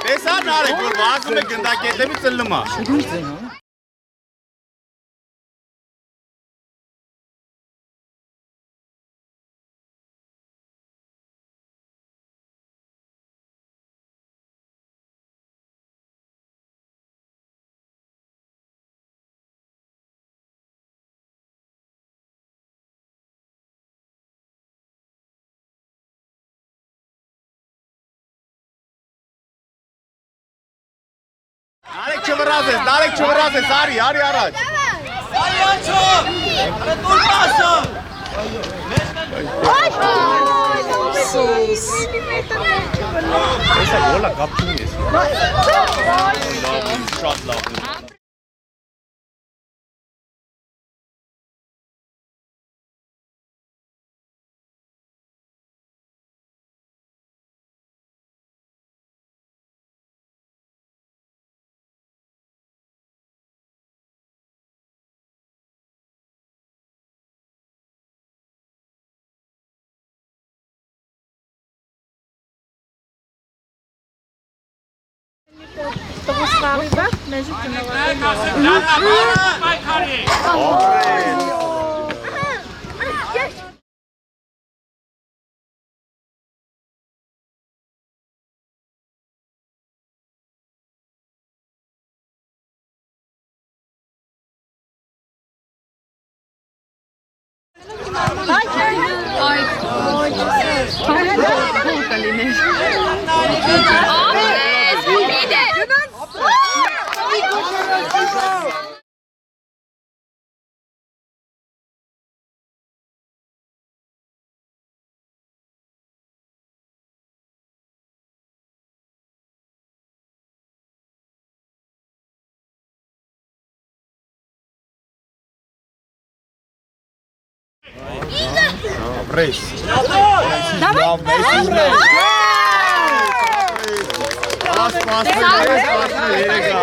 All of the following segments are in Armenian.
Տեսա նարեք, որ վազում է գնդակետևի ծլլմա։ Նարեք չվրազ ես, արի առաջ։ Արի անչո, արի տուր պասը։ Տեսա գոլա կապչում ես։ Շատ լավ։ Ապրես։ Լավ մեզ ուռես։ Սպասի, երեգա։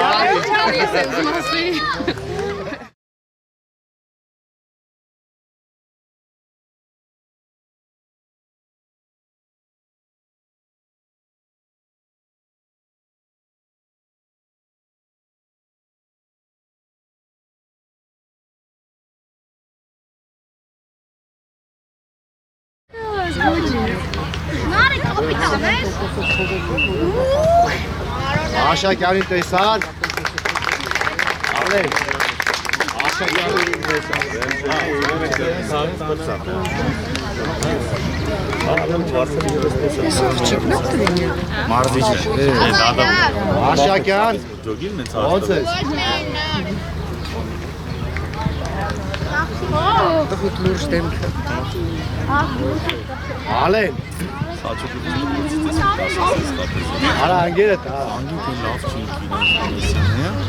Աշակյանին տեսար։ Ալեկ։ Աշակյանին տեսար։ Մարզիչ է։ Աշակյան։ Ոնց ես։ Տղուտ լուրջ դեմքը։ Ալեն։ Արա անգերդ, անգին լավ չի ինքին։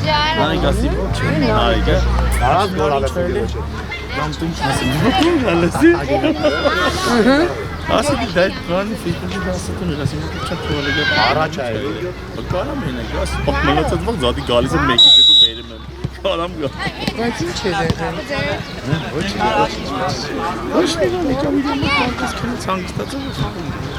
Նարեկ ասի չէ, նարեկը։ Արած գոլ ալեսի։ Կամ տունչ նասի։ Ալեսի։ Ասի դե բանի ֆիքրի դասը նրասի մոտ չթողել է։ Առաջ այ։ Կարամ մենակ ասի։ Մնացած վաղ զադի գալիս է մեկից հետո բերում եմ։ Կարամ գա։ Բայց ինչ է եղել։ Ոչ մի բան է, կամ իրեն մոտակից քնից հանգստացել է։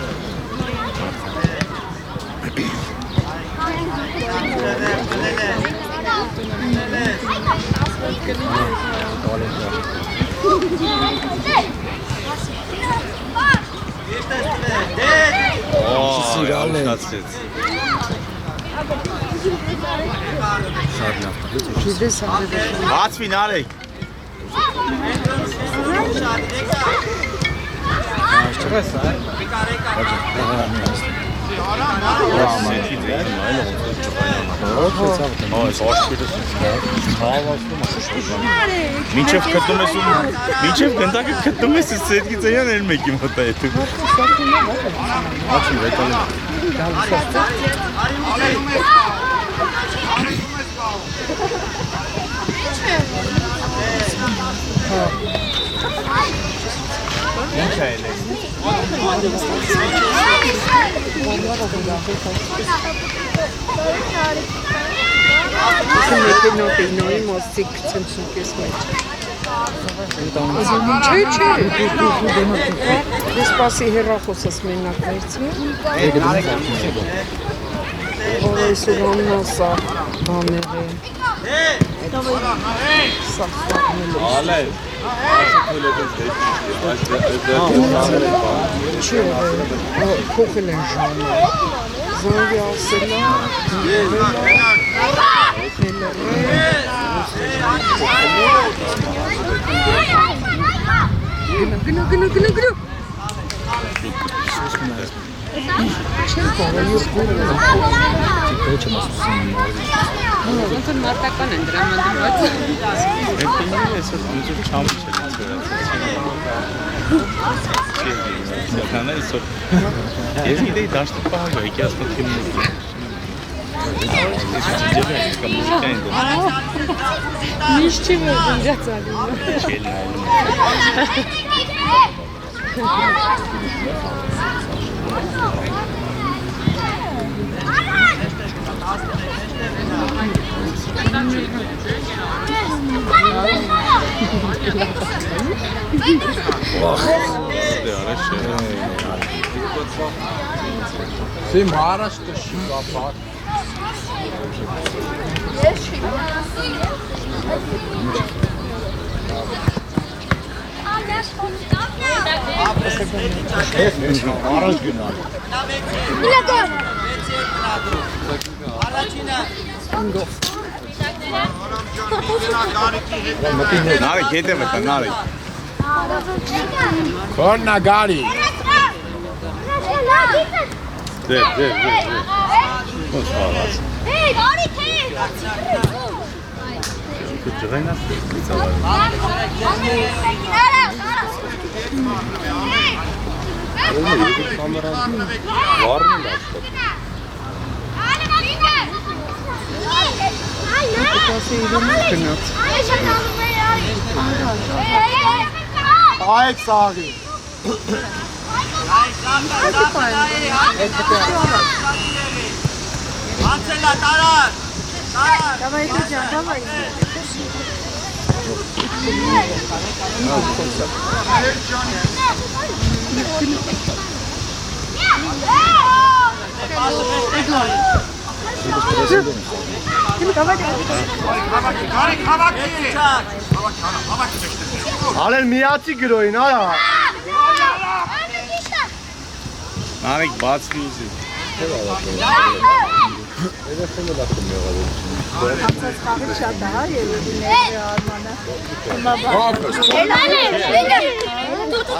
Բացվի նարեք։ Մինչև գտնում ես ու մինչև գնդակը գտնում ես սետկի ծեյան էլ մեկի մոտ է դու։ Աչի վետալի։ Ինչ է էլի։ Իսկ մեքենոյի մոստիկ ցնցուկես մեջ։ Չէ։ Ես սպասի հեռախոսս մենակ վերցնի։ Օրես ուրաննա սա բաները։ Սա ֆակները։ Ալե։ Չէ, փոխել են ժամը։ Զանգի ասելա։ Գնա։ Չեմ կարող ես գորը։ Ոնց որ մարտական են դրա մանդված։ Էնքան էսօր դուք չամ չեք ցած։ Ես գիտեի դաշտը պահը, եկի ասում թիմն Միշտ չի որ դարձալու։ Չել նայում։ Ты Maharashtra Shikapar. Նարեկ հետ է մտա, նարեկ։ Corna Gari. Դեր։ Ոնց խաղաց։ Hey, Gari, hey! Ջղայնա ծավալ։ Վառն է Ասի իրեն գնաց։ Ayek sahi. Անցելա տարար։ Давай, Дудя, давай. Alen միացի գրոին, արա։ Նարեկ բացվի ուզի։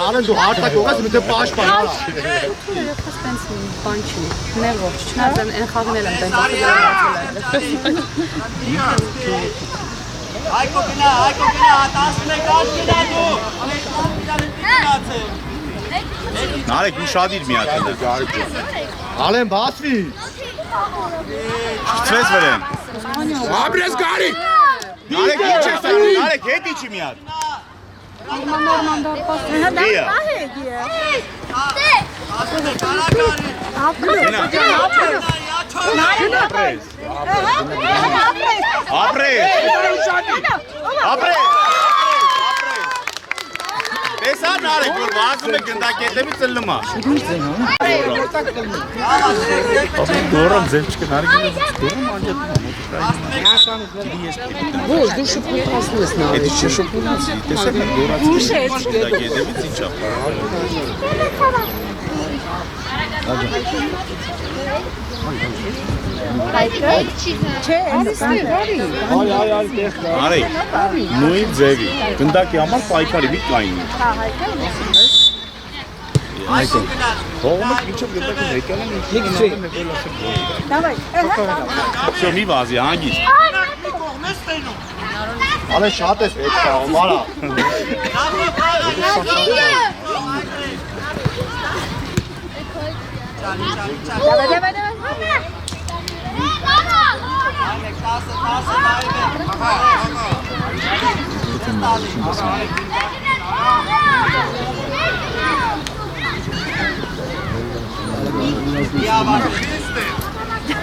Alen դու հարտակ ողես մտե պաշտպան, արա։ Ես տենց բան չի։ Ներողջ, չնայած այն խաղն եմ տենց Այկո գնա, 11 կան գնա դու։ Նարեկ ու շադիր մի հատ էլ։ Alen բացվի։ Չծվես վրեն։ Աբրես գարի։ Նարեկ ինչ ես անում, նարեկ հետ իչի մի հատ։ Դիա։ Ապրես։ Տեսա նարեկ, որ վազում է գնդակետևի ծլլումա։ Դորամ ձև չկը նարեկ դորամ անջատում Ոչ, դու շփոթացնում ես նա։ Էդի չէ շոպունացի, տեսա դորացի գնդակետևից ինչա։ Չէ, այստեղ բարի։ Նարեկ, նույն ձևի, գնդակի համար պայքարի մի կայնի։ Այդը, հողումը ինչով գնդակի մեկան են Շո մի վազի, հանգիստ։ Alen շատ ես հետ կաղում, արա։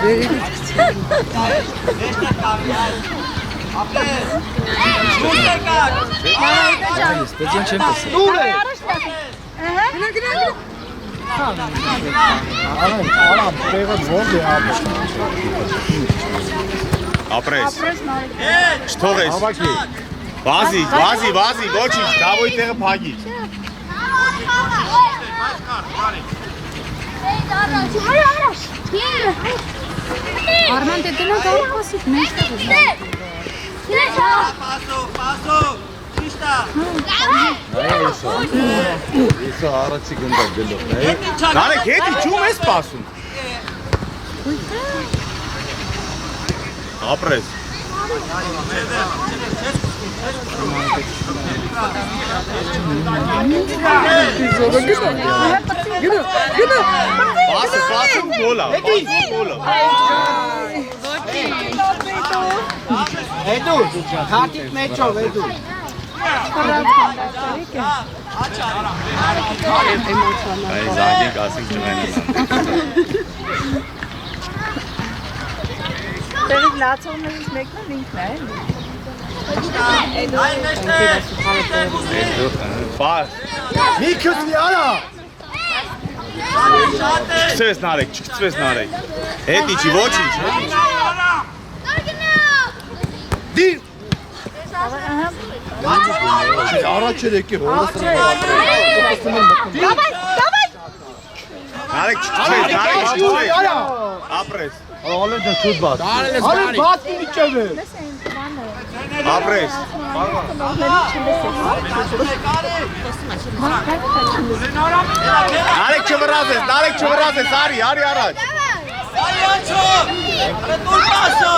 Վերևից Ապրես։ Չթողես։ Վազի, ոչինչ, դավոյի տեղը փակի։ Արման դե դնա գալու ասիք մեջտեղ է։ Պասով, ճիշտա։ Իսկ առաջի գնդա գլով։ Նարեկ հետի չում ես սպասում։ Ապրես։ Բասում գոլա։ Հետո, քարտիկ մեջով հետո։ Այս անգեք ասենք չվեն։ Դերից լացողներից մեկն էլ ինքն է։ Այն մեջտեղ։ Բաս։ Մի քսվի արա։ Չկցվես նարեկ։ Հետի չի, ոչինչ։ Դիր։ Առաջ եկի հորս։ Նարեկ չկցվես։ Ապրես։ Ալեն դա շուտ բաց։ Ալեն բաց միջև է։ Ապրես։ Նարեկ չվրազես, արի առաջ։ Սալյանչո, արե դուր պասը։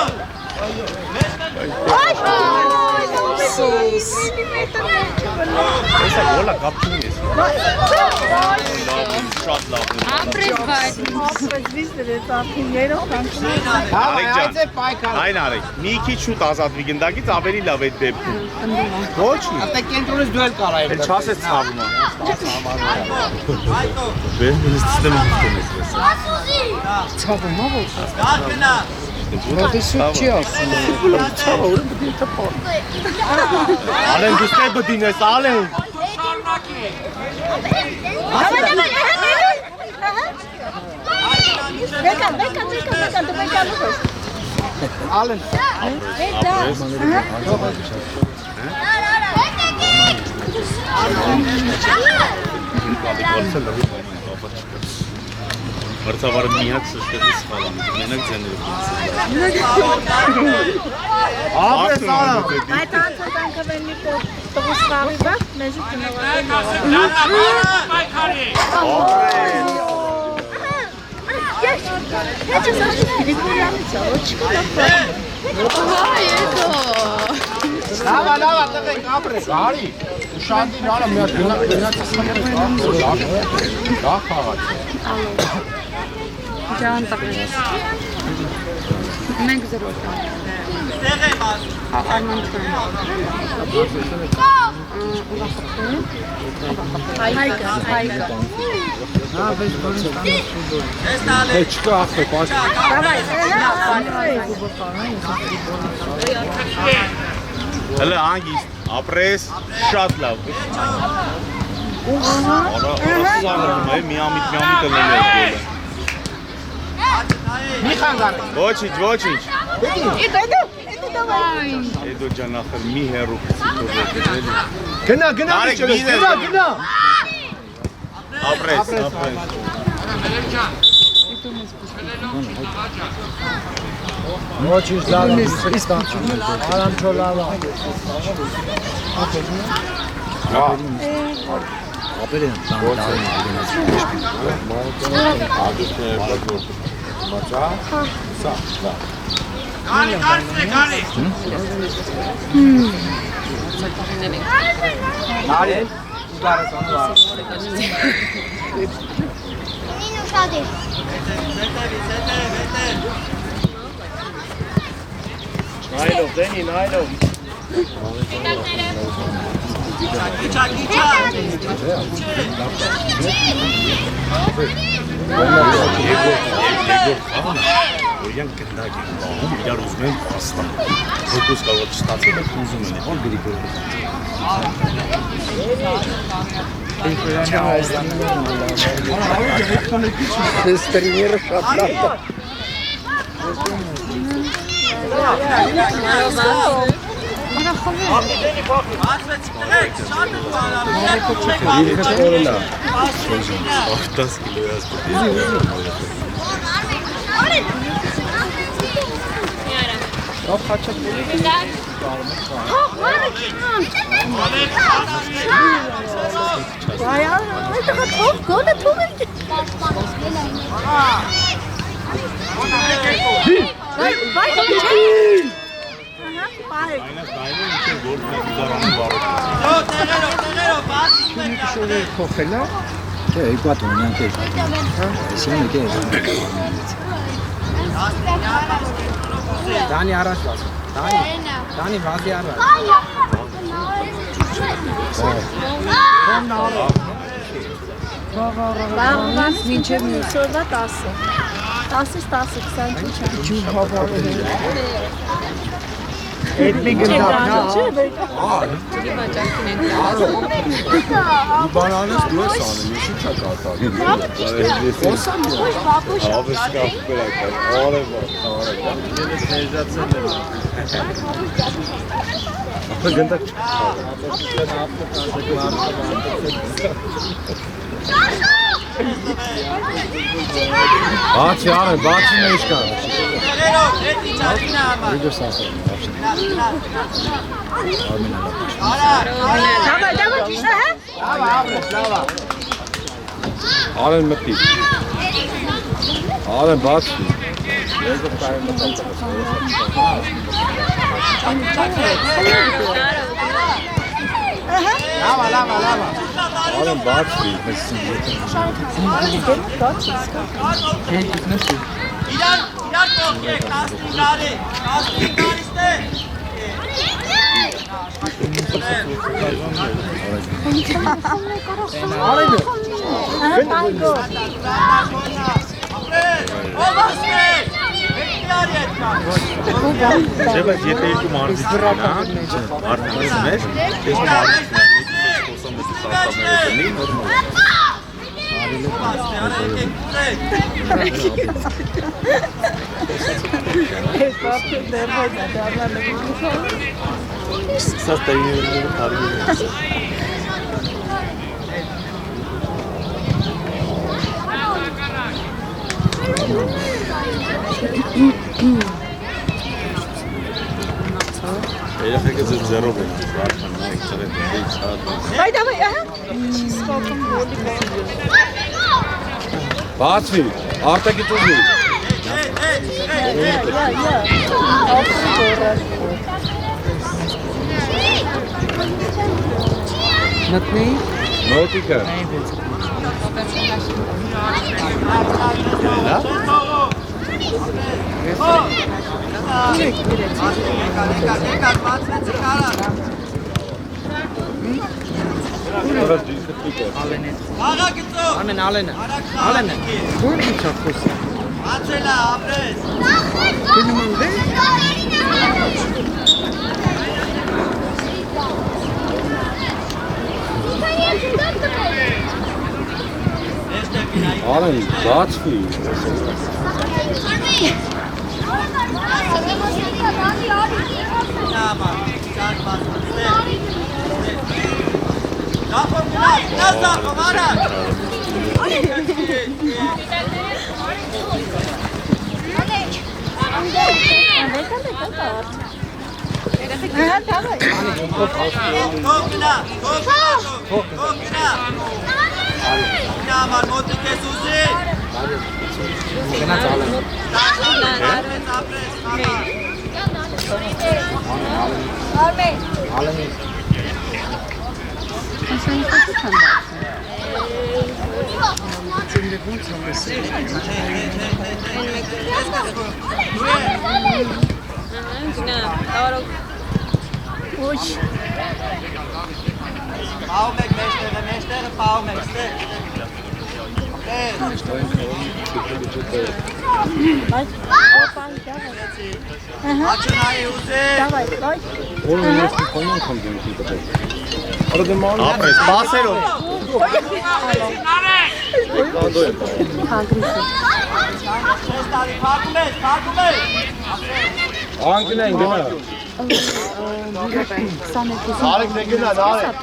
Եսա գոլա կապ չունի ես։ Շատ լավ։ Ապրես բայց։ Այն արեք, մի քիչ շուտ ազատվի գնդակից ավելի լավ է դեպքում։ Ոչինչ։ Ատե կենտրոնից դու էլ կարայ։ Էլ չասես ցավում է։ Այդո, Բերում ես ստեմ ուտում ես։ Ցավում է ոչ։ դար գնա։ Չի ասում։ Ալեն դու ստեպը դինես, ալեն։ Ալեն։ Մրցավարը միակ սշտեղի սխալան, մենակ ձեները։ Ապրես արա։ Այդ անցանքը վենի տողս խավի բախ, մեզի կնավարի։ Լավա, տղենք, ապրես, արի։ Ուշանդի նարը մի հատ գնաց սխալը դա խաղաց։ Ջան տակես։ Մենք զրոտ։ Տեղ է բաց։ Արման չան։ Հայկա։ Ես տալե։ Չկա ախպե, պաշտ։ Հələ հանգիստ, ապրես, շատ լավ։ Սաղրում է, միամիտ ըլում է գոլը։ Մի խանգար։ Ոչինչ։ Էդո ջան ախր մի հեռու քսի Գնա, Նարեկ, միջև, գնա։ Ապրես։ Ոչինչ լավ է, արամ չոլավա։ Ապերեն, Գալի։ Արի, ուգարես անուա։ Նին ուշադի։ Նայլով, դենի, նայլով։ Գիչա։ որ իրանք գնդակ են բաղում, իրար ուզում են փաստան։ Հոգուս կարող չստացել, բայց ուզում են եղան գրիգոր։ Ստրիները շատ լավ։ Քոխելա։ Չէ, երկու հատ ունենք է։ Այսինքն եկե։ Դանի առաջ վազ։ Դանի վազի առաջ։ Բաղվանից մինչև մյուսօրվա 10։ 10-ից 10-ից 20 ջուր հավարել։ Այդ մի գնդակն է։ Բանանս դու ես անում, ես ինչ կատարել։ Բացի արեն, բացի մեջ կան։ Արեն մտի։ Արեն բացի։ Արեն բացի։ Իրար կողքեք, 15 արի, 15 արիստե։ Ով ասներ, հեկի արի էտ կան։ Չէ, բայց եթե երկու մարդիկ կան, մարդիկից մեջ, ես մարդիկից մեջ խոսամ ես սաստամները կնի, նորմալ։ Ով ասներ, արեք եք կուզեք։ Սաստայինները տարիներ։ Երեխեքը ձերով են վարդան, նայք ծրետ են, դեիք սարատ են։ Այ դավայ, ահա։ Սկոպում գոլի բան։ Բացի, արտակից ուզի։ Մտնի։ Նոտիկը։ Ամեն ալենը։ Ալենը։ Դու ինչ չախոս։ Ացելա, ապրես։ Արեն բացի։ Պահում եք մեջտեղը, մեջտեղը պահում եք, ստեղ։ Աչնայի ուզել։ Давай, давай. Ապրես, բասերով։ Փակում ես։ Անգնեն գնա։ Արեք գնա, արեք։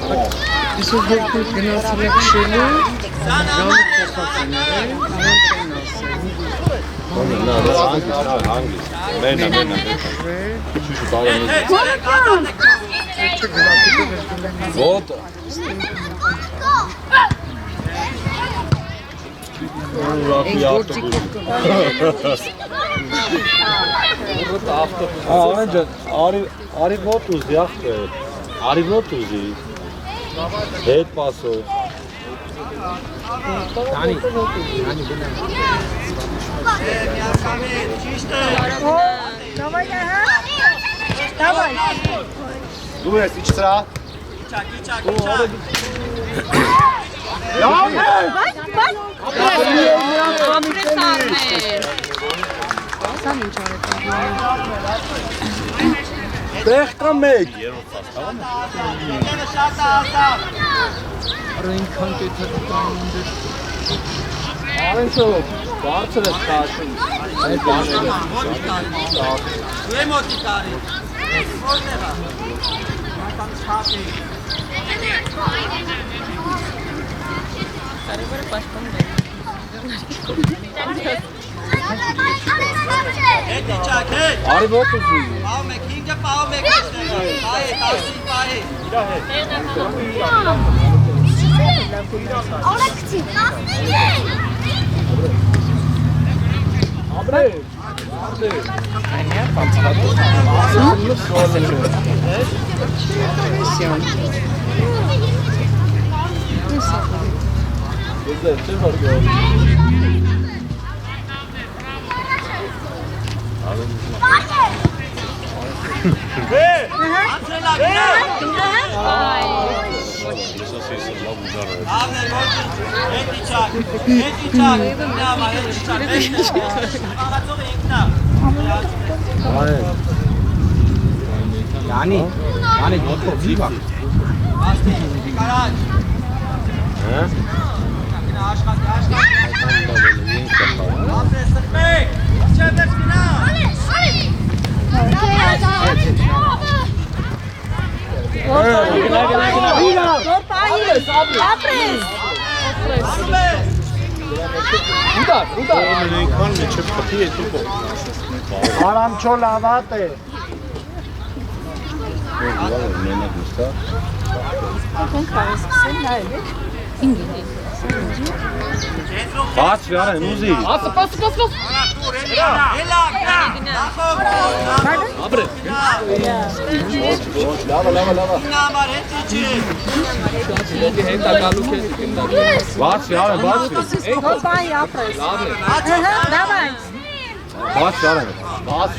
Այսօր դեպքում գնացել եք շելու, ժամը փոխացել Вот. Արի ո՞տ ուզի ախպեր։ Արի ո՞տ ուզի։ Հետ պասով։ Տանի գնա։ Давай, ага. Давай. Դու ես իջ սրա։ Բեղկա մեկ։ Այնքան կետական դեր։ Արենցով բարձր է ստաշում։ Այդ բաները։ Դու եմ մոտի տարի։ Որտեղ է։ Ատամ չափի։ Կարևորը պաշտպանն է։ Հետ իջակ, հետ։ Արի ո՞տ ուզի։ Պահում եք, ինքը պահում եք այստեղ։ Պահի, տասի պահի։ Անցելա, գնա։ Ավներ, ոչինչ, հետ իջակ, գնա, հետ իջակ, աղացողը ինքնա։ Յանի գոտով լիվա։ Աստի, կարաչ։ Հա։ Գնա, աշխատի։ Ավներ, սրմեք, չեմ ես գնա։ Այնքան մեջը փփի է դու։ Արանչո լավատ է։ Բաց վարը նուզի։ Έλα, Ապրե։ Լավա։ գնա, մար, հետ իջի։ Բաց վարը, բաց։ Давай, ապրես։ Ահա, давай. Բաց վարը։ Բաց։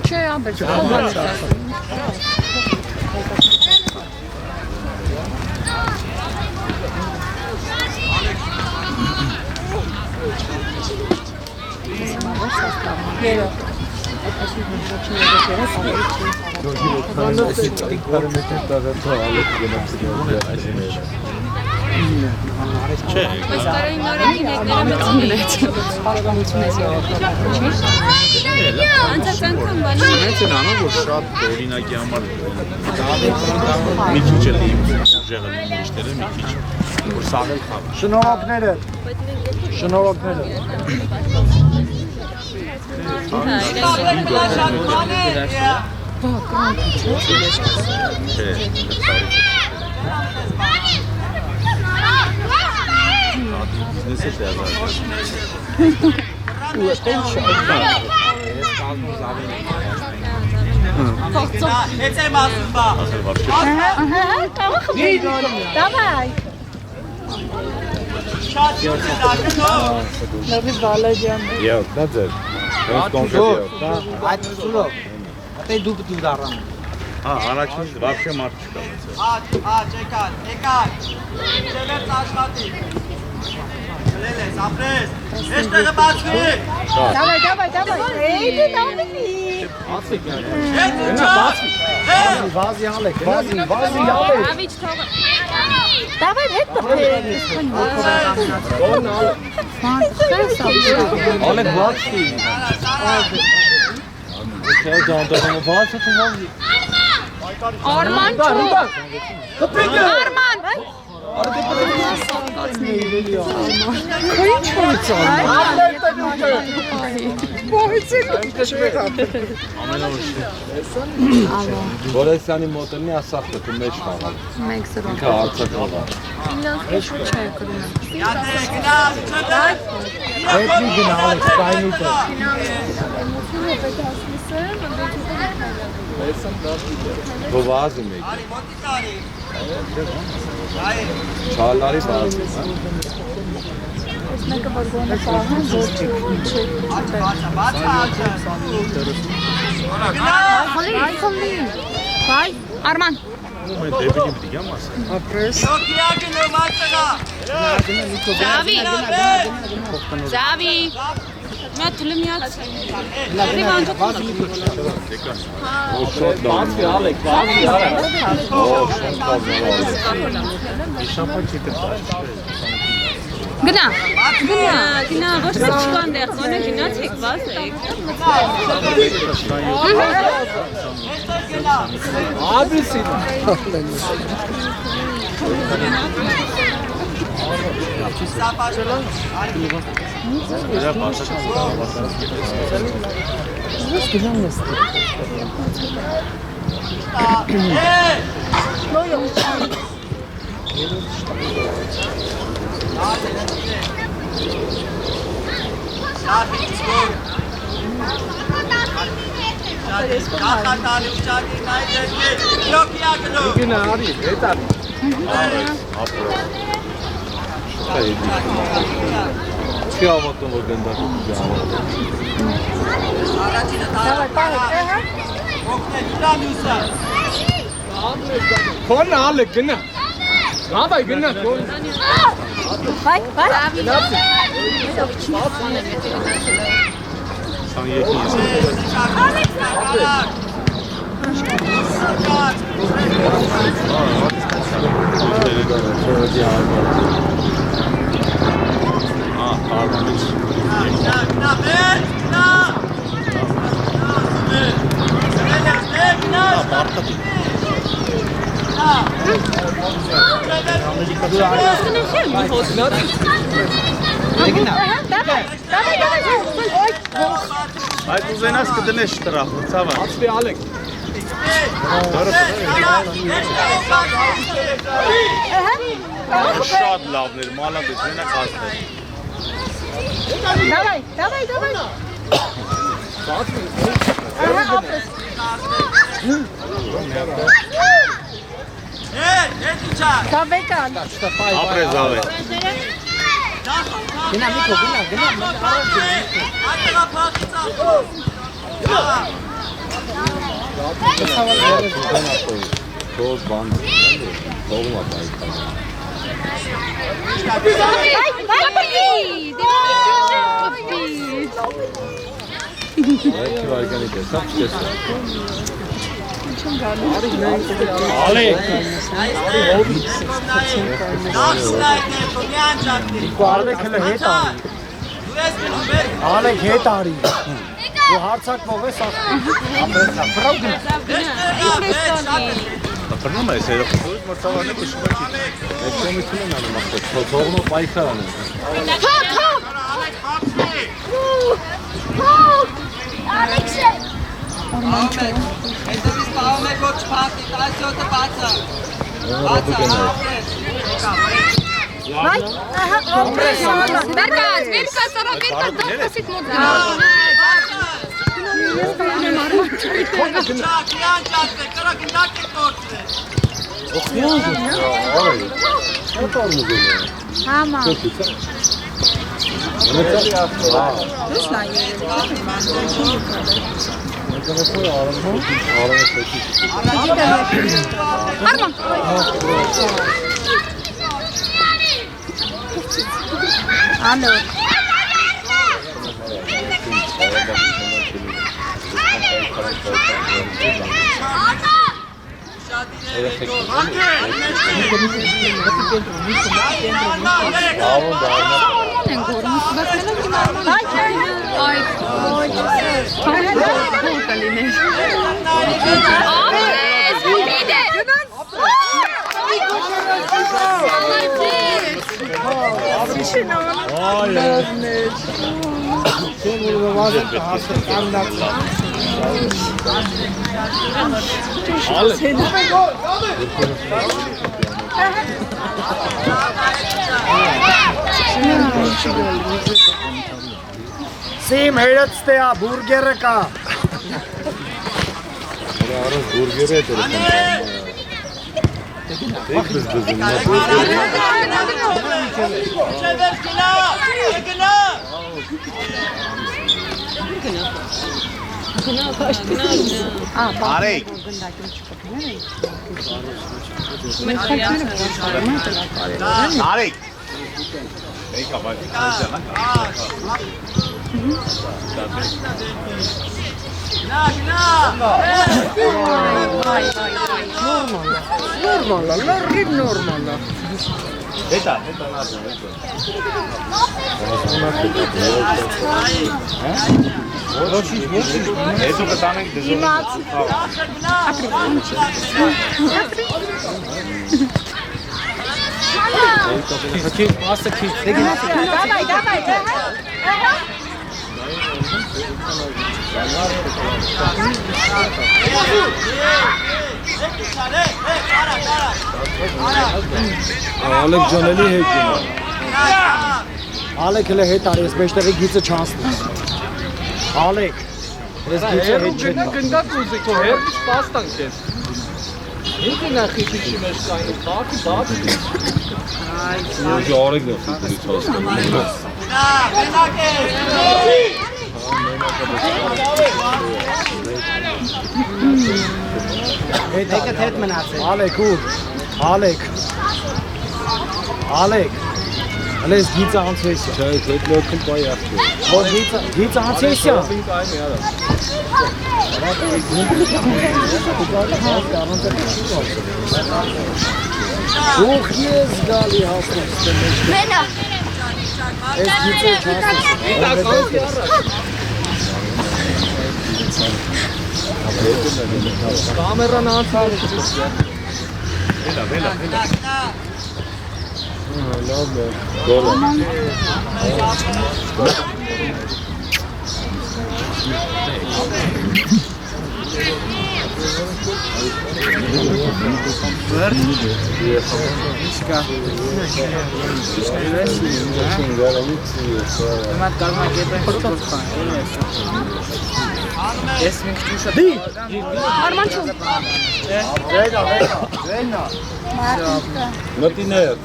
Չէ, ամբեր, խոհանց է։ Չէ, Բայց կարային նորեգին եկները մտցին գնայց։ Պարագանություն ես եղել։ Անցած անգամ բանի։ Հենց են անում, որ շատ օրինակի համար մի քիչ էլ իմ ուժեղը միշտերը մի քիչ որ սաղել խավ։ Շնորհակները։ Չէ, Jetzt einmal super. Давай. Նավի բալաջան։ Եվ դա ձեր։ Հենց կոնկրետ դա։ Այդ սուլով։ Ապե դու պիտի դառնա։ Հա, առաջինից вообще մարդ չկա։ Եկան, եկան։ Չելեր աշխատի։ Լելես, ապրես։ Էստեղը բացվի։ Давай, давай, давай։ Էյ, դու դավինի։ Հետ իջա։ Վազի ալեք, վազի ալեք։ Ավիճ թողը։ Давай, հետ տպե։ Ալեք վազի։ Քեզ դանդաղը վազը თუ վազի։ Արման չու։ Արման։ Գորեսյանի մոտենի ասախտը դու մեջ խաղալ։ Մեկ սրո։ Ինքը արցակով է։ Չէ, կրում։ Յատե, գնալ, չդար։ Հետի գնա ալեք, սայնիտը։ Դու վազի մեկ։ Արի, մոտի տարի։ Չալարի վազի։ Մեկը որ գոնը պահան, որ չի։ Բացա։ Խլի։ Բայ, Արման։ Մենք դեպի պիտի գամ ասա։ Շոկիա գնում ացրա։ Զավի։ Զավի։ Մա թլմիած։ Լավի վանջը։ Շոտ դան։ Ալեք, վազի ալեք։ Գնա։ Գնա, ոչ մեկ չկա այնտեղ, գոնե գնացեք, վազեք։ Ադրեսի։ Դրա բացակը։ Գնա արի, հետ արի։ Չի ավատում որ գնդակում գամ։ Քոն ալեք գնա։ Գավայ գնա քոն։ Բայ, բայ։ Սան եկի։ Արմանից։ Այդ ուզենաս կդնես շտրախ, ցավա։ Ացվի ալեք։ Շատ լավն էր, մալադես, մենակ ասներ։ Давай, давай, давай. Ահա, ապրես։ Կավեկան։ Ապրես ավե։ Գնա միկո, գնա։ Թող բան։ Թողումա բայ։ Այդ վարգանի տեսա, չտեսա։ Ալեք։ Ալեք հələ հետ արի։ Ալեք հետ արի։ Դու հարցակվող ես ապրեսա, բրավ գնա։ Ապրնում ես, երբ մրցավարն է կշուվա չի։ Այդ կոմիցին են անում ախտը, թողնով պայքար անում։ Ալեքսե։ Այսպես պահում եք ոչ փաթի, 17-ը բացը։ Բացը, ապրես։ Սիմ հերացտե ա, բուրգերը կա։ Բուրգերը է տելեֆոն։ Արեք։ Արեք։ Եկա բայց Նորմալ։ Հետա Հետո կտանենք դժոխ։ Ալեք ջանելի հետ գնա։ Ալեք հենց հետ արի, ես մեջտեղի գիծը չանցնի։ Ալեք։ Ես գիծը հետ չեմ։ Գնդակ ուզի քո հերթի սպաստան քեզ։ Ինքը նախի քիչ մեջ կային, բացի։ Ես արեք դու ֆուտբոլից հասկանում։ Հետ մնացել։ Ալեք ուր։ Ալեք։ Հենց գիծը անցես։ Չէ, հետ լոքն բայ ասի։ Որ գիծը անցես։ Ուխ ես գալի հասնեմ։ Մենա։ Ես գիծը չանցես։ Կամերան անցավ։ Վելա։ Լավ է։ Գոլը։ Մտիներ։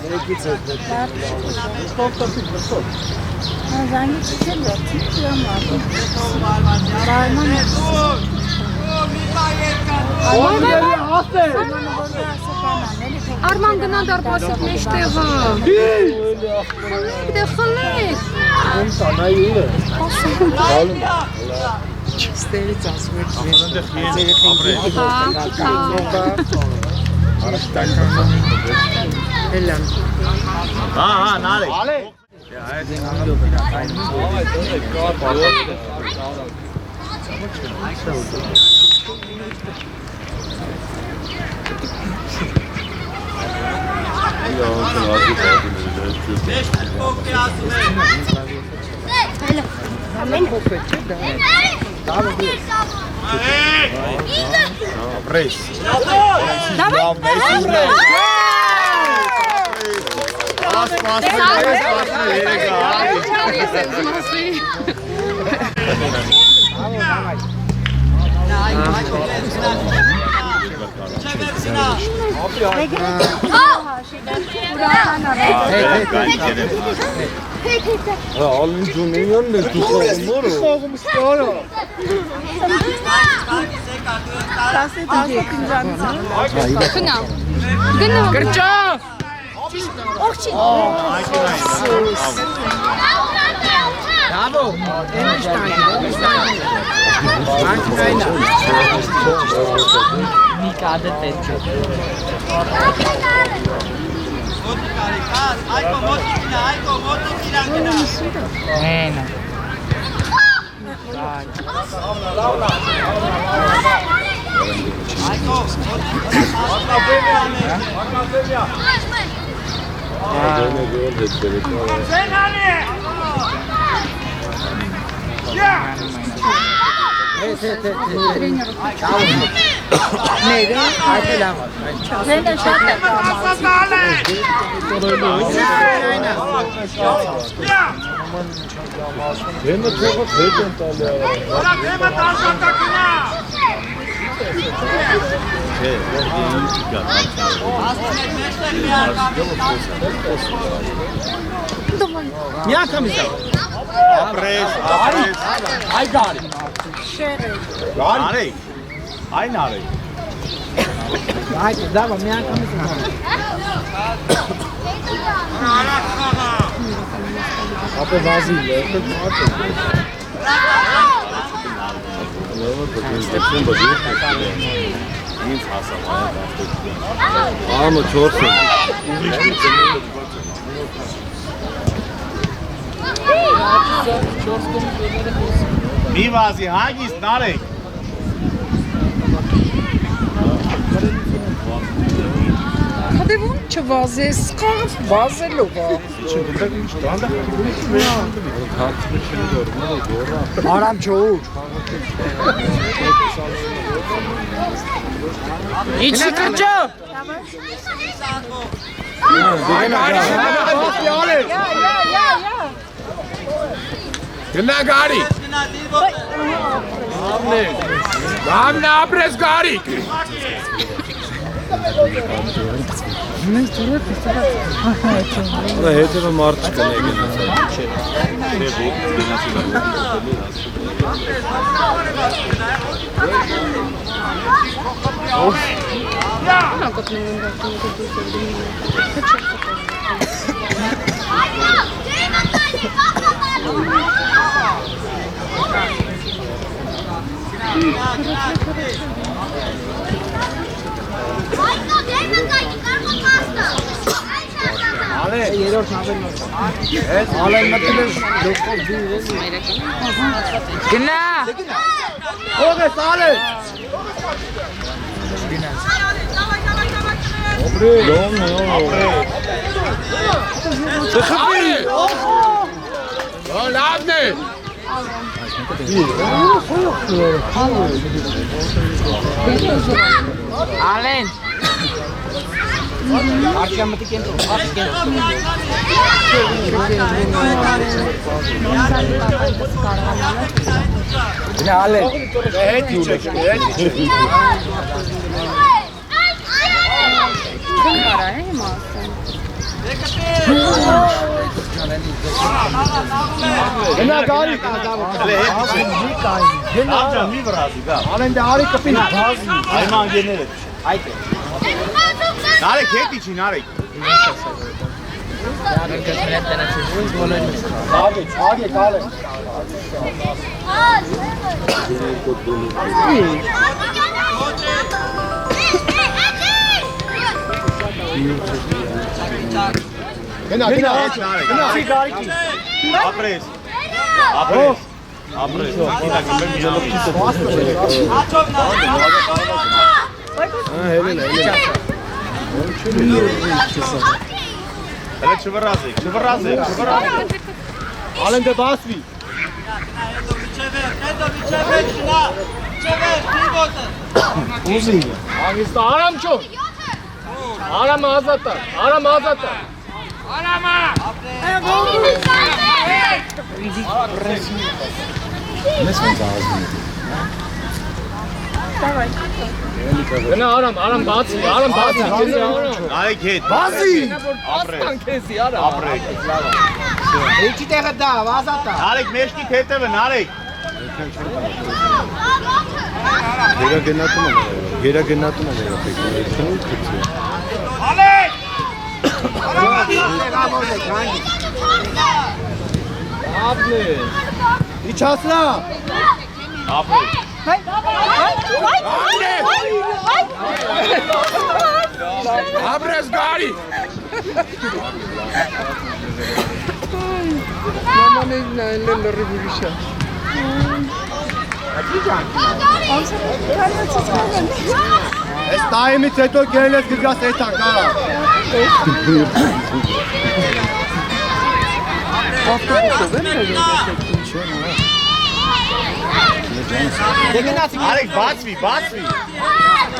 Արման գնա դարպասիկ մեջտեղը։ Դե խլեք։ Ստերից ասում եք Էլան Հա, նարեք։ Ապրես։ Давай. Alın cümlenin ne tuğum var o. Տասը քնջանից։ Գնա։ Գնա։ Գրճա։ Օղջի։ Bravo. Nikade techo. Nena. Neydi? Haydi lan. Zeydan şartla Ben de çok heyecan Μια καμίζα. Ay gari. Narek. Ay narek. Ay dava μια καμίζα. Apre vazi le. Ama çok Mivazi, hangis narek. Kadevun çavazes kalf bazelova. Aram çoğur. İçi kırca. Gına gari. Ramne apres gari. Da heyecanla mart çıkana Gina. Oge sale. Abi. Ladne. Alen. Arkamati kento. Gina Alen. Gına gari. Amca mi vrazi ga. Alen de hari kapina. Ayman generet. Haydi. Narek heti çi narek. Aage kale. Gına Et gına. narek. Apres. Apres. Hele çıvırazı. Alen de basvi. Hangisi aram çok. Aram azata. Գնա արամ բացի, քեզի արամ։ Նարեկ հետ։ Բազի։ Աստան քեզի արա։ Ապրեք։ Էջի տեղը դա, վազատա։ Նարեկ մեջքիդ հետևը, Նարեկ։ Գերագնատում եմ Իջացնա։ Ապրեք։ Ապրես գարի։ Mamanın elleri bir şey. Այս տայմից հետո գերել ես գրգաս էտան կարա։ Նարեկ բացվի։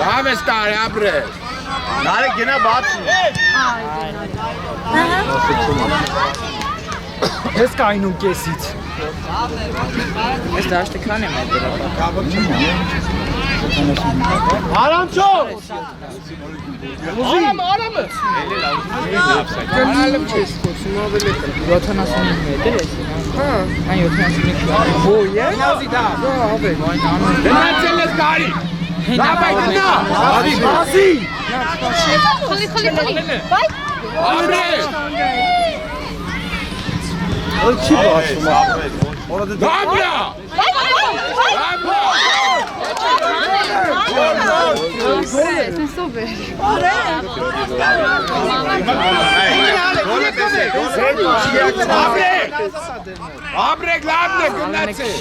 Լավ ես տարի ապրես։ Նարեկ գնա բացվի։ Ես կայնում կեսից։ Ես դաշտը քան եմ դրա։ Արանչո։ Արամը։ Գնալım չես խոսում ավելի կր։ 75 մետր ես։ Հա, այն 75 կիլո։ Ոյե։ Նազի դա։ Ահա, Գնացել ես գարի։ Դաբայ գնա։ Բազի։ Խլի։ Ապրես։ Չի բացում։ Ապրա։ Ապրեք լավն է գնացել։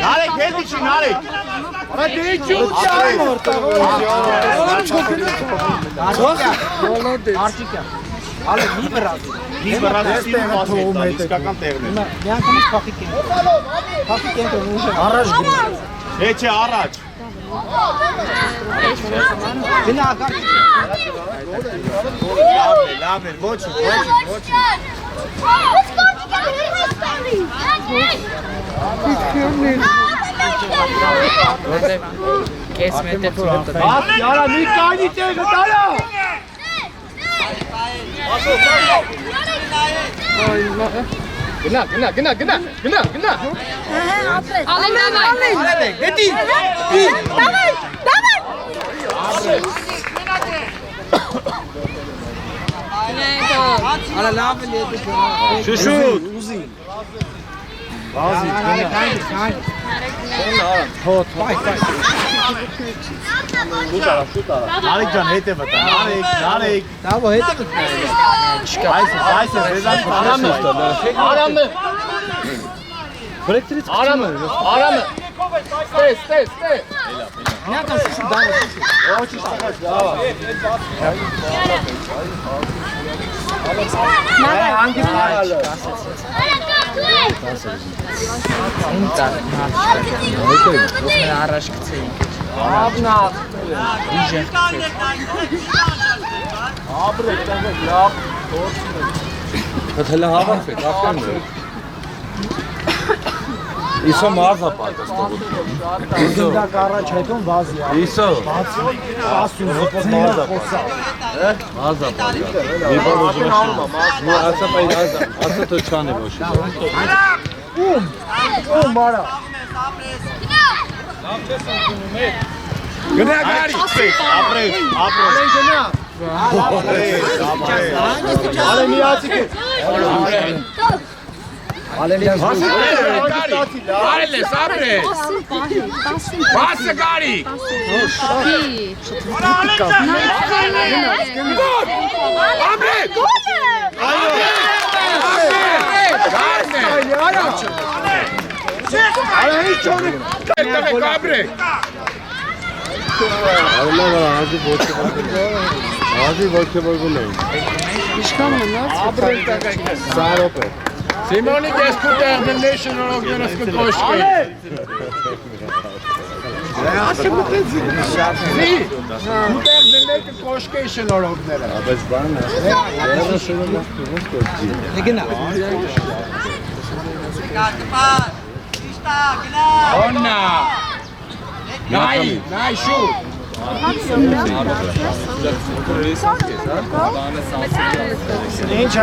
Նարեկ հետ իջի, Նարեկ։ Արա դե ջուր ճարմ արտա։ Արտիկա։ Ալե մի բրազի։ Մի բռազի փոխում է իսկական տեղն է։ Միանգամից փախիկ են։ Փախիկ են ուժ։ Առաջ գնա։ Էջի առաջ։ Գնա ակար։ Լավ է, ոչ։ Կես մետր ծուղը։ Բաց яра մի կայնի տեղը տարա։ Գնա։ Ալեն, Գետի։ Արա լավ է լեդի։ Շուշուտ։ Բազի, քան։ Հոտ, վայ։ Շուտ արա։ Նարեկ ջան հետևը տա։ Նարեկ։ Դավո հետը մտնա։ Այս ռեզան արամը։ Արամը։ Բրեկտրից Արամը։ Ստես։ Նա կամ շուշու դավո։ Ոչի շտակած լավ։ Նա անգի բարալը։ Առաջ գցեին։ Աբնա։ Հələ հավաքվեք, ապրեն։ Իսո մարզա պատասխան։ Դա կարաչ հետոն վազի։ Իսո։ Ասու մարզա։ Մարզա։ Մի բան ուզում եմ։ Ասա պայ ասա то չանը ոչ։ Ում մարա։ Գնա գարի։ Ապրեք։ Ալեն գնա։ Ալե մի ացիկ է։ Ալեն դες։ Արել ես ապրե։ Բասը գարի։ Ապրե։ Արա հիչ չորի։ Ապրե։ Ազի ոգևորվում են։ Ինչքան մնաց։ Սարոպ է։ Սիմոնի դեսկուտերն է նեշնալ օրգանիզացիա կոշկե։ Ուտեղ դնեք կոշկե շնորհողները։ Բայց բանը, երևը շնորհ ոնց կոչի։ Գնա։ Կատպար։ Ճիշտա, գնա։ Օննա։ Նայ, նայ շուտ։ Ինչ է։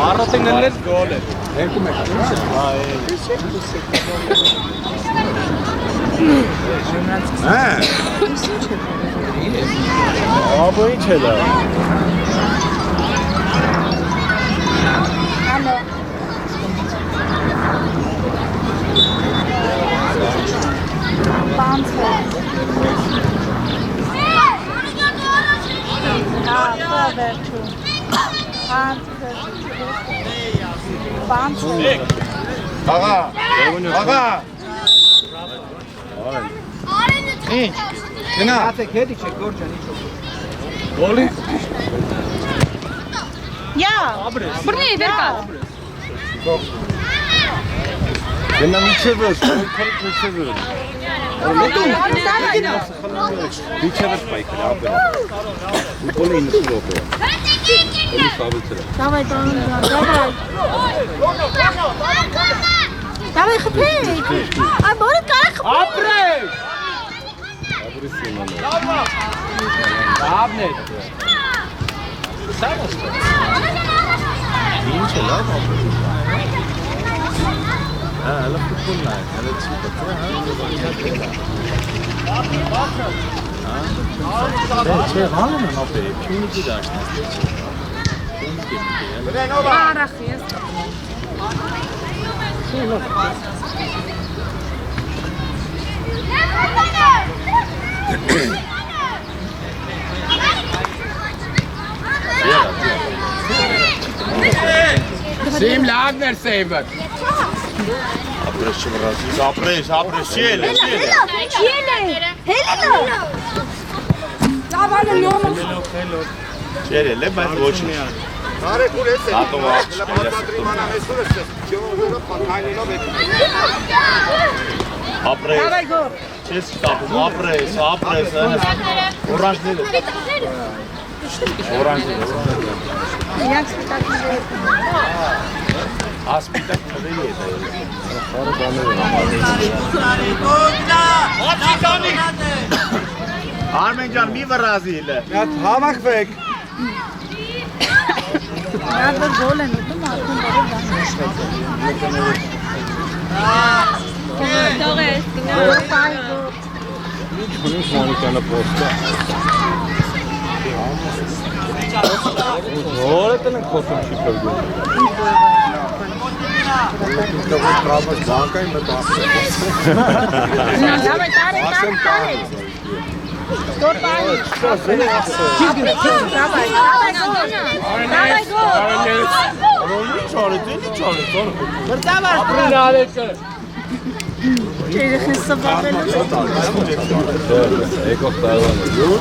Առօտեններ գոլ է։ Երկու մեկ։ Աբա ինչ է դա։ Աղա, աղա։ Ինչ։ Գնա։ Հացեք հետի չէ գորջան ինչ։ Գոլի։ Բռնի վերկա։ Գնա միջև է, միջև է։ Միջև է պայքարի ապել։ Ուկոլը ինձ լոկը։ Էլի ֆաբրիքա։ Давай, Давай, խփի։ Այ բորը կարա խփի։ Ապրե։ Լավն է։ Ինչ է լավ ապել։ Հələ ֆուտբոլն է, հələ չկա։ Չէ, հալում եմ ապել, փյունիկի դաշնա։ Արախ ես։ Սիմ լավն էր սեյվը։ Ապրես չվրազից, ապրես, չի էլ է, չի էլ է։ Հելինա։ Ծավալը նոմը։ Չի էլ է, բայց ոչ մի ան։ Արեք ուր ես է։ Հատով աղջ ապրես, չես կապում, ապրես, օրանջները։ Իրանք սպիտակները։ Ասպիտակ թվերի է դա էլ։ Արմեն ջան, մի վրազի իլը։ Հավաքվեք։ Նրանք գոլ են ուտում, արդեն Թողես, գնա։ Ինչ Մոնիկանը պոստը։ Որը տնենք խոսում չի փրգում։ Բանկային մտածում։ Давай, տարի։ Դոր տարի։ Давай, գոլ։ Ինչ արեց, ինչ արեց։ Ապրին արեկը։ Երեխին սվաղելու։ Եկող տարվանը յուր։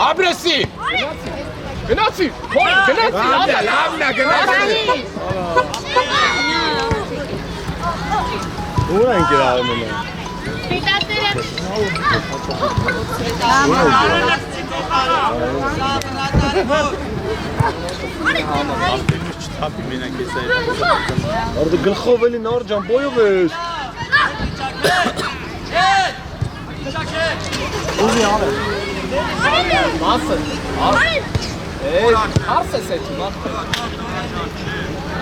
Ապրեսի։ Գնացի, գնացի, լավն է, գնացի։ Ուր են գրավում են։ Չթափի մենակ ես այդ։ Արդը գլխով էլի նոր ջան բոյով ես։ Ուզի ալը։ Մասը։ Հարս ես էթի, մատը։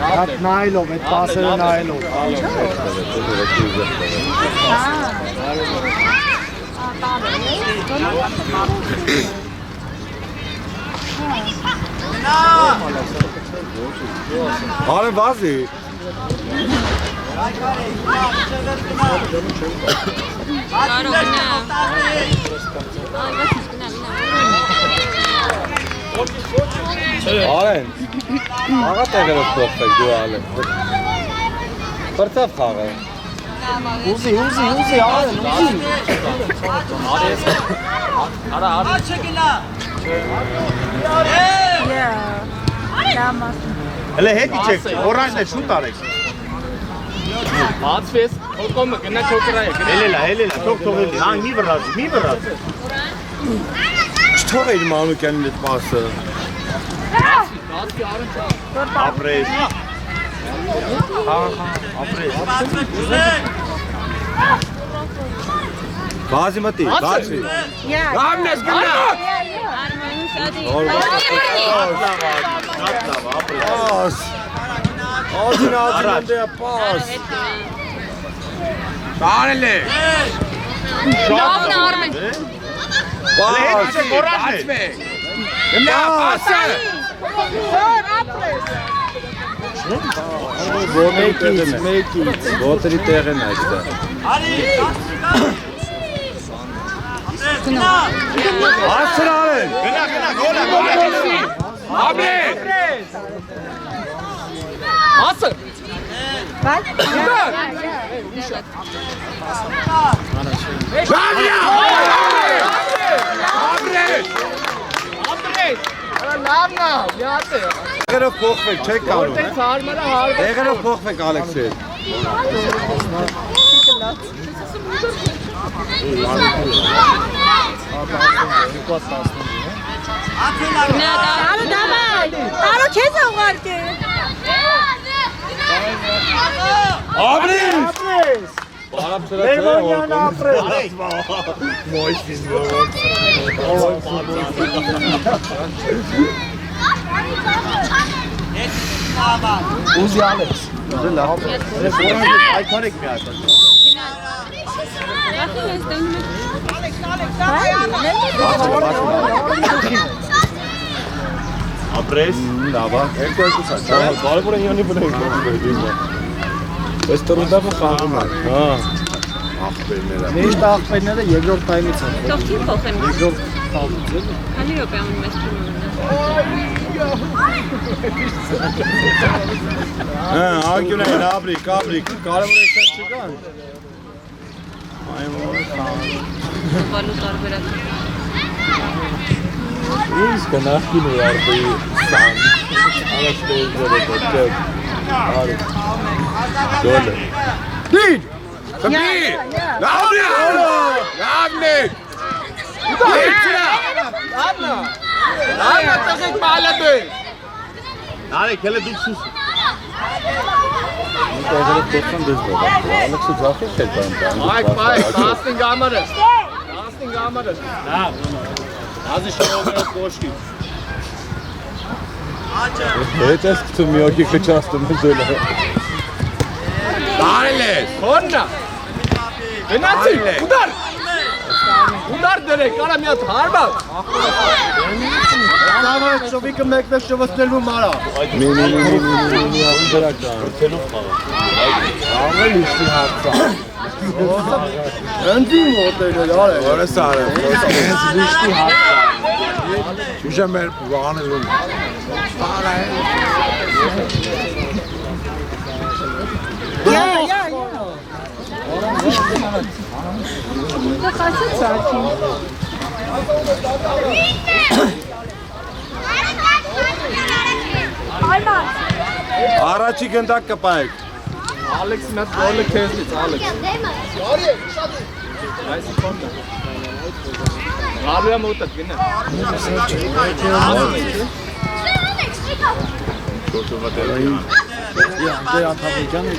Այդ նայլով, այդ պասերը նայլով։ Արեն վազի։ Կարո գնա։ Արեն։ Աղա տեղերով փոխվել դու ալը։ Բրծավ խաղը։ Uzi, Alen, Uzi. Aç çekil lan. Հələ հետի չեք, օրանջն է շուտ արեք։ Բացվես, կոմ գնա չոկրայ։ Հելելա, թող էլի, հա, մի վրաց։ Չթող իր Մանուկյանին այդ պասը։ Ապրես։ Ապրես։ Բազի մտի, բացի։ Գամնես գնա։ Պաս։ Ադին դե պաս։ Բարել է։ Լավն Արմեն։ Պաս։ Բացվե։ Գնա պասը։ Մեյքից, ոտերի տեղն այստեղ։ Արի, Ասր արեն։ Գնա, գոլա։ Աբրե։ Ասը։ Լավնա, յատե։ Տեղերով փոխվեք, չեք կարող։ Հարմարա հարմար։ Տեղերով փոխվեք Ալեքսեյ։ Տարո դամայ, տարո քեզ ուղարկե։ Ապրես։ Լերմանյան ապրես։ Uzi Alex. Այքոնիկ մի հատ։ Ապրես։ Լավա։ Կարևորը յանի բնեք։ Այս տրուդավը խաղում են։ Հա։ Ախպերները։ Միշտ ախպերները երկրորդ տայմից են։ Թող թիմ փոխեմ։ Երկրորդ տալուց է։ Քանի րոպե ամեն մեծ թիմը։ Հա, ագյունեն, ապրիկ, կարևոր է շատ չկան։ Բալու տարբերակ։ Իսկ նախին ու արդի սան։ Արաշտոյ ձերետ, արի։ Դոլը։ Դին։ Կմի։ Լավնա։ Լավնի։ Լավնա։ Լավնա տղեկ բալադը։ Արեք, հելը դուք սուս։ Տեղերը տոքան դեզ բոբա։ Ալեքսը ձախի հետ բան։ Մայք, 15 ամարը։ 15 ամարը։ Լավ։ Ազի շնորհակալ կոշկի։ Հետ ես կտում մի օքի խճաստում զելը։ Բարել է։ Քոննա։ Գնացի, ուդար։ Ուդար դրեք, կարա մի հատ հարմար։ Լավը շովիկը մեկներ շվացնելու մարա։ Մի դրական, թելով խաղը։ Աղը լիշի հացա։ Ընձի մոտել էր, արե։ Որես արը։ Հենց լիշի հացա։ Շուշա մեր վանելում։ Դա խասը ծարքի։ Այման։ Առաջի գնդակ կպայեք։ Ալեքս նա գոլը քեզից, Ալեքս։ Գարուя մոտդ գնա։ Դե աթավիկան է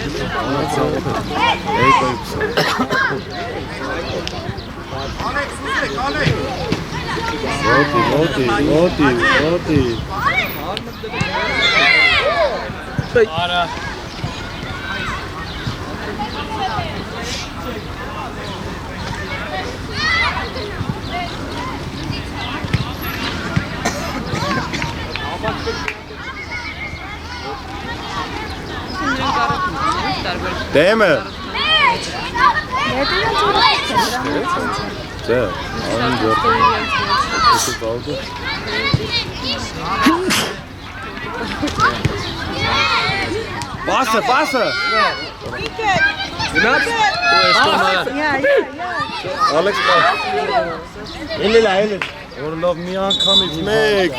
Ոտի։ Արա։ Դեմը։ Չէ, անին գործը։ Պասը։ Գնաց։ Ալեքս Էլելա որ լավ մի անգամից մեկ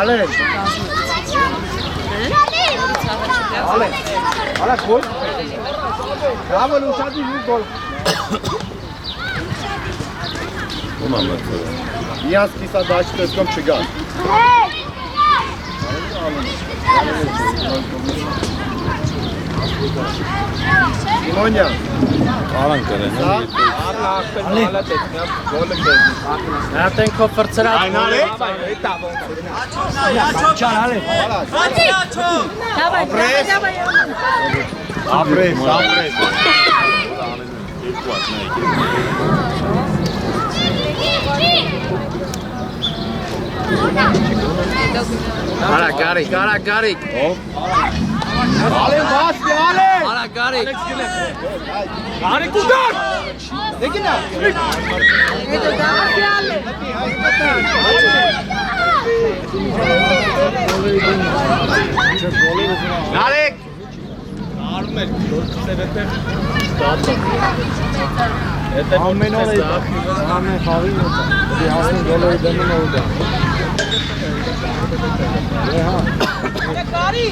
Ալեք Ալեք գոլ Բրավո Լուսադի գոլ Իանց կիսա դաշտ տեսքում չգան Սիմոնյա Արան կրեն Նատենքով վրծրած Աչո, Ապրես Արա գարիկ Ալեն բասի Ալեն Արա գարիկ Գարիկ ուդար Դեկինա Հետո դավասի ալե Գարիկ Արում էր սերետեր Ամեն օր է ամեն խավին դի հասնի գոլորի դեմն օդա Կարի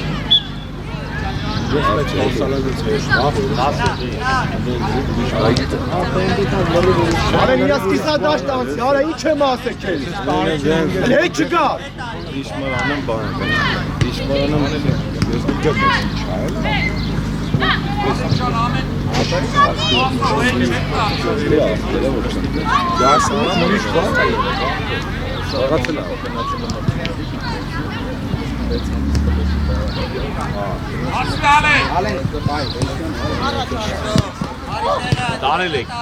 Ես մեջ հոսալավից էր Արեն իրաս կիսա դաշտ անցի, արա ինչ եմ ասեք քեզ Հետ չկա Իշմարանն բան Իշմարանն ես դուք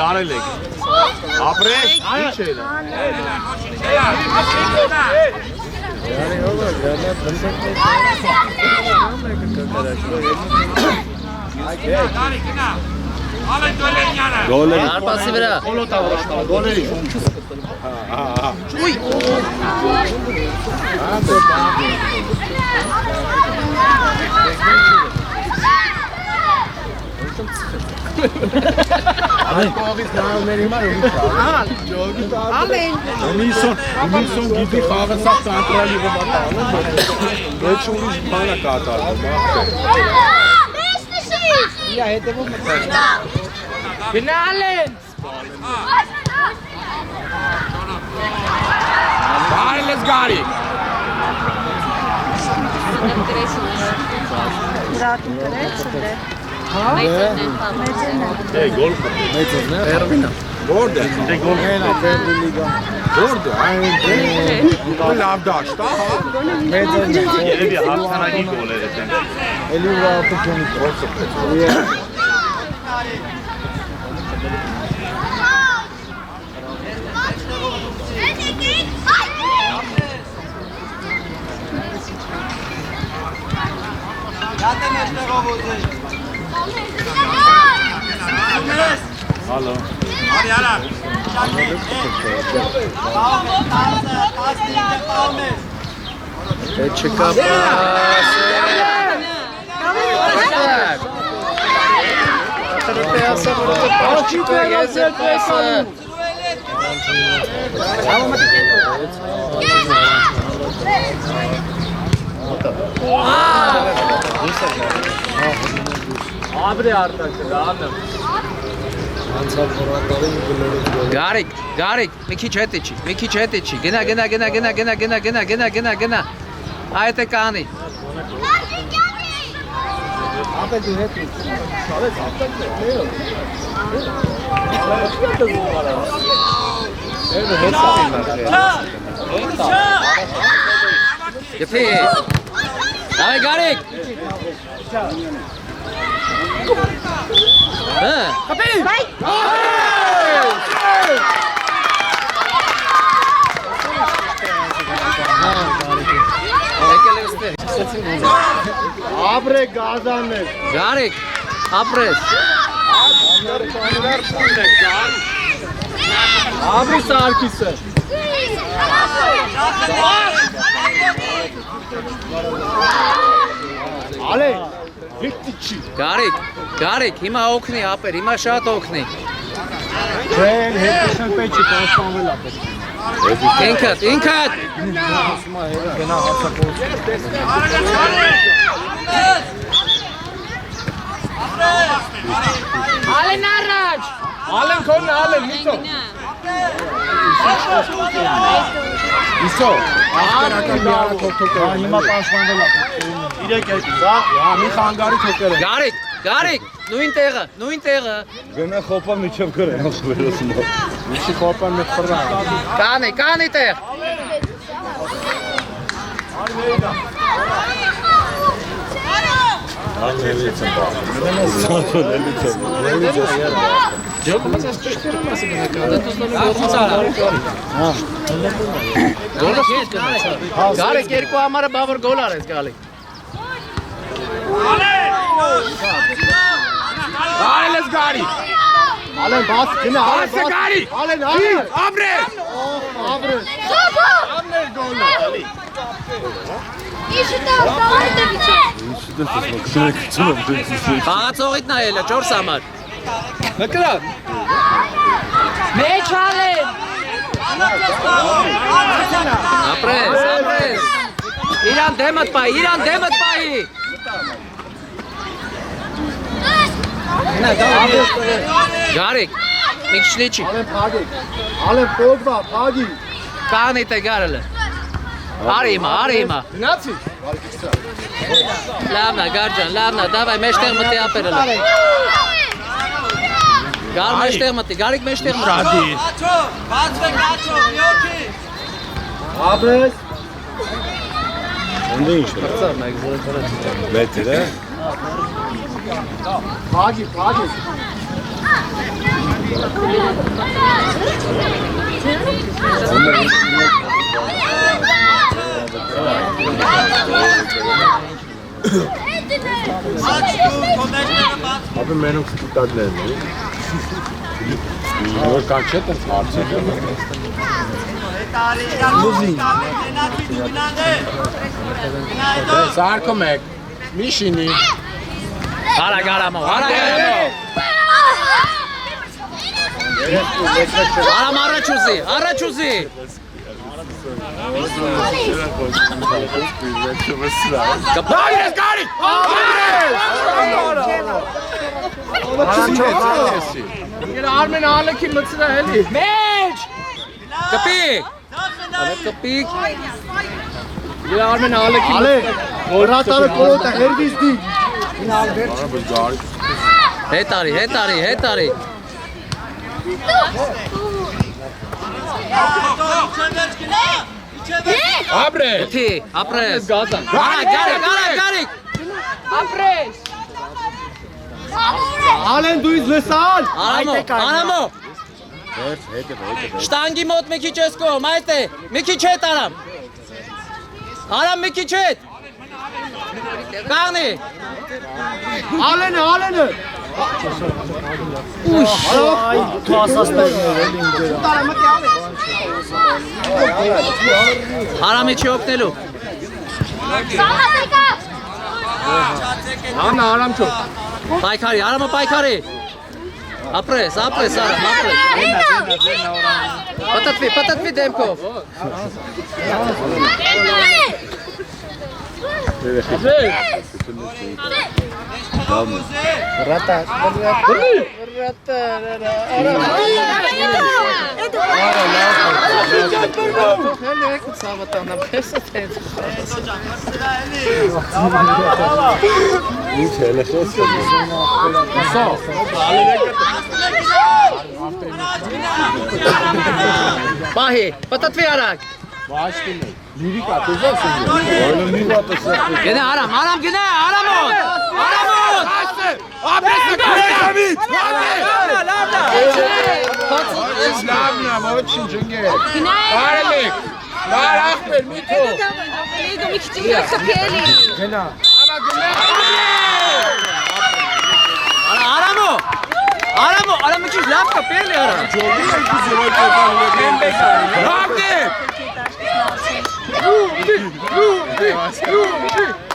Տարելեք Ապրես ինչ է դա Գոլերի Արպասի վրա գոլերի Ուй Ալեն կողից նայումների մար Ալեն Ումիսոն գիտի խաղը սա կանտրալի վմատանը Ոչ ուրիշ բան է կատարվում Իա հետևում մտած Գնա Ալեն Բարի լես գարի Դրատում կրեց դե գոլ Էրվինա Որդ է Դե գոլնա ֆերդի լիգա Որդ է լավ դաշտ Երևի հաղթանակի գոլեր են Էլի ուրա ապուքյոնի կրոցը Յատեն էստեղով ուզի Հալո Արի արա Թե չկա պաս Տրտե ասա որ դե պաս չկա ես էլ պասը Abre արտակը դառնա Գարիկ, մի քիչ հետ իջի, գնա, այդ է կանի Ապե դու հետ իջի, շավեց ապեք ներով Էրը հետ սաղին մարկեր Եփի, դավե Գարիկ Հապի Ապրե գազաններ Գարիկ, ապրես Ապրի սարկիսը Ale, victi chi. Գարիկ, հիմա օգնի ապեր, հիմա շատ օգնի։ Ջեն, հետեւել պետք է տասնվել ապեր։ Ինքդ։ Ասում է գնա հացակոց։ Ալեն առաջ։ Ալեն քոնը, ալեն, միտո։ Իսո, ախտերական միարը թոքթոքեր։ Հիմա տասնվել ապեր։ Իրեք այդ, հա։ Մի խանգարի թոքեր են։ Գարիկ, նույն տեղը։ Գնա խոպա միջև գրեն ասում։ Միշի կոպան մեկ խռա։ Կանի տեղ։ Գարիկ երկու համարը բավար գոլ արես գալի։ Ալենս գարի։ Ալեն բաց գնա, Ալենս գարի։ Ալեն, Աբրե։ Ամներ գոլը։ Խաղացողիդ նայելը 4 համար։ Նկրա։ Մեջ ալեն։ Ապրես։ Իրան դեմդ պայի։ Գարիկ, մի քիչ լիճի։ Ալեն փագի։ Ալեն փոգվա, փագի։ Կանի տե գարելը։ Արի հիմա։ Գնացի։ Լավնա, գարջան, դավայ մեջտեղ մտի ապերելը։ Գար մեջտեղ մտի, Գարիկ մեջտեղ մտի։ Բացվեք, միոքի։ Աբրես։ Ընդ ինչ է։ Մեծ է։ Փագի։ Ապա մենոք ստուտակներն են։ Որ կանչետ են հարցը։ Սարկո մեկ։ Միշինի։ Արա գարամո։ Արամ առաջ ուզի։ Նայես գարի։ Արմեն ալեքի մծրա էլի։ Մեջ։ Կպիկ։ Արմեն ալեքի Ale, որատարը կորոտը հերվիս դի։ Հետարի։ Աբրե։ Թի, ապրես։ Գազան։ Գարիկ։ Ապրես։ Ալեն դու ինձ լսալ։ Արամո։ Շտանգի մոտ մի քիչ ես կողմ, այդ է։ Մի քիչ հետ Արամ, մի քիչ հետ։ Կաղնի։ Ալենը։ Այ դու ասածներն են ինձ։ Արամի չի օգնելու։ Անա արամ չո։ Պայքարի, Արամը պայքարի։ Ապրես, Արամ, ապրես։ Պատատվի դեմքով։ Պահի, պատատվի արագ։ Լիրիկա դեզես են։ Գնա Արամ, գնա, Արամոտ։ Աբրեսը քայլամից։ Լավնա, ոչինչ ջնգեր։ Բարելեք։ Լար ախպեր միթո։ Լեգո մի քիչ քփելի։ Գնա։ Արամը քիչ լավ կպել է Արամ։ Ջոբի եք ուզում այդ կողմը։ Լավնի։ Լուջի, լուջի, լուջի